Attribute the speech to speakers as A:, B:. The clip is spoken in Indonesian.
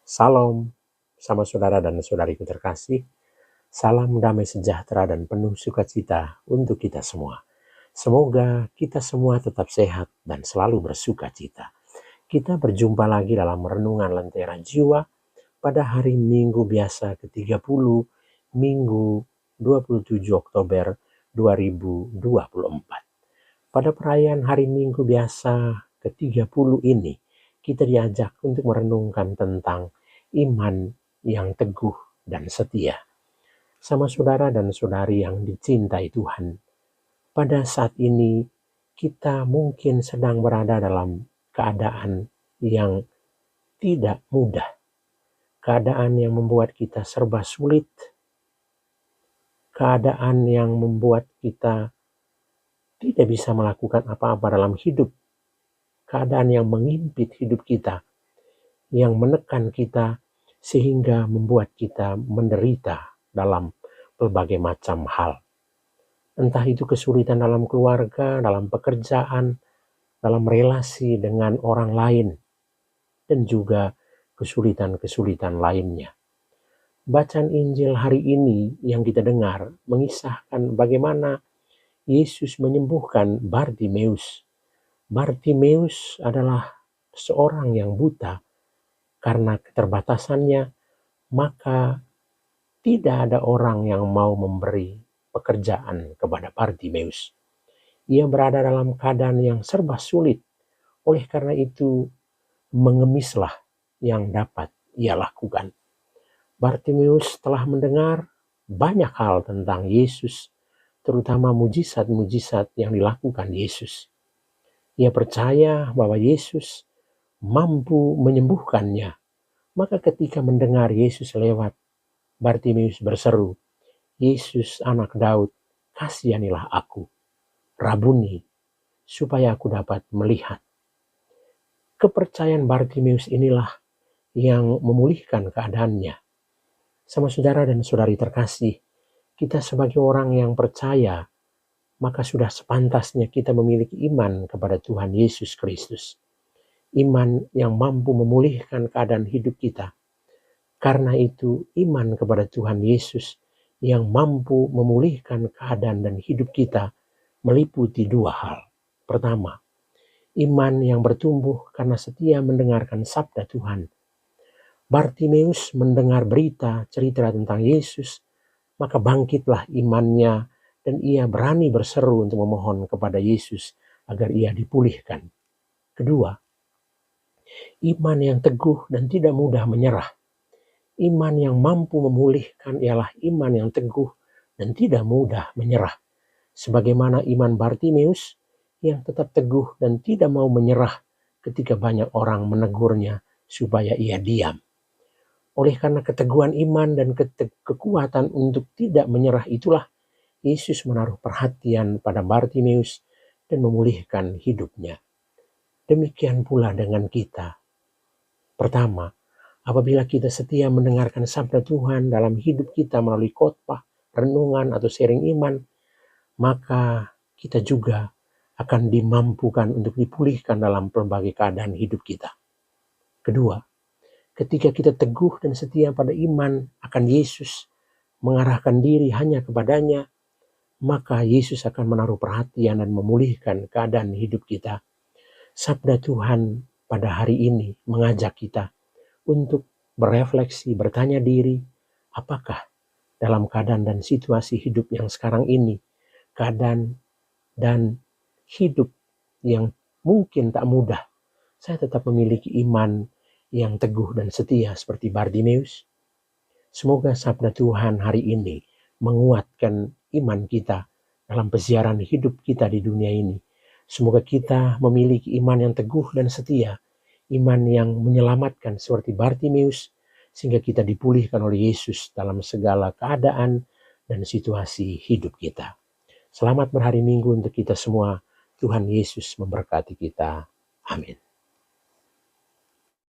A: Salam, sama saudara dan saudariku terkasih. Salam damai sejahtera dan penuh sukacita untuk kita semua. Semoga kita semua tetap sehat dan selalu bersukacita. Kita berjumpa lagi dalam renungan Lentera Jiwa pada hari Minggu biasa ke-30, Minggu 27 Oktober 2024. Pada perayaan hari Minggu biasa ke-30 ini, kita diajak untuk merenungkan tentang iman yang teguh dan setia. Sama saudara dan saudari yang dicintai Tuhan, pada saat ini kita mungkin sedang berada dalam keadaan yang tidak mudah. Keadaan yang membuat kita serba sulit. Keadaan yang membuat kita tidak bisa melakukan apa-apa dalam hidup. Keadaan yang mengimpit hidup kita, yang menekan kita sehingga membuat kita menderita dalam berbagai macam hal. Entah itu kesulitan dalam keluarga, dalam pekerjaan, dalam relasi dengan orang lain, dan juga kesulitan-kesulitan lainnya. Bacaan Injil hari ini yang kita dengar mengisahkan bagaimana Yesus menyembuhkan Bartimeus. Bartimeus adalah seorang yang buta. Karena keterbatasannya, maka tidak ada orang yang mau memberi pekerjaan kepada Bartimeus. Ia berada dalam keadaan yang serba sulit. Oleh karena itu, mengemislah yang dapat ia lakukan. Bartimeus telah mendengar banyak hal tentang Yesus, terutama mujizat-mujizat yang dilakukan Yesus. Ia percaya bahwa Yesus mampu menyembuhkannya. Maka ketika mendengar Yesus lewat, Bartimeus berseru, "Yesus anak Daud, kasihanilah aku. Rabuni, supaya aku dapat melihat." Kepercayaan Bartimeus inilah yang memulihkan keadaannya. Sama saudara dan saudari terkasih, kita sebagai orang yang percaya, maka sudah sepantasnya kita memiliki iman kepada Tuhan Yesus Kristus. Iman yang mampu memulihkan keadaan hidup kita. Karena itu iman kepada Tuhan Yesus yang mampu memulihkan keadaan dan hidup kita meliputi dua hal. Pertama, iman yang bertumbuh karena setia mendengarkan sabda Tuhan. Bartimeus mendengar berita cerita tentang Yesus, maka bangkitlah imannya dan ia berani berseru untuk memohon kepada Yesus agar ia dipulihkan. Kedua, iman yang teguh dan tidak mudah menyerah. Iman yang mampu memulihkan ialah iman yang teguh dan tidak mudah menyerah. Sebagaimana iman Bartimeus yang tetap teguh dan tidak mau menyerah ketika banyak orang menegurnya supaya ia diam. Oleh karena keteguhan iman dan kekuatan untuk tidak menyerah itulah Yesus menaruh perhatian pada Bartimeus dan memulihkan hidupnya. Demikian pula dengan kita. Pertama, apabila kita setia mendengarkan sabda Tuhan dalam hidup kita melalui khotbah, renungan atau sharing iman, maka kita juga akan dimampukan untuk dipulihkan dalam berbagai keadaan hidup kita. Kedua, ketika kita teguh dan setia pada iman akan Yesus, mengarahkan diri hanya kepadanya, maka Yesus akan menaruh perhatian dan memulihkan keadaan hidup kita. Sabda Tuhan pada hari ini mengajak kita untuk berefleksi, bertanya diri, apakah dalam keadaan dan situasi hidup yang sekarang ini, keadaan dan hidup yang mungkin tak mudah, saya tetap memiliki iman yang teguh dan setia seperti Bartimeus. Semoga sabda Tuhan hari ini menguatkan iman kita dalam pesiaran hidup kita di dunia ini. Semoga kita memiliki iman yang teguh dan setia, iman yang menyelamatkan seperti Bartimeus, sehingga kita dipulihkan oleh Yesus dalam segala keadaan dan situasi hidup kita. Selamat berhari Minggu untuk kita semua. Tuhan Yesus memberkati kita. Amin.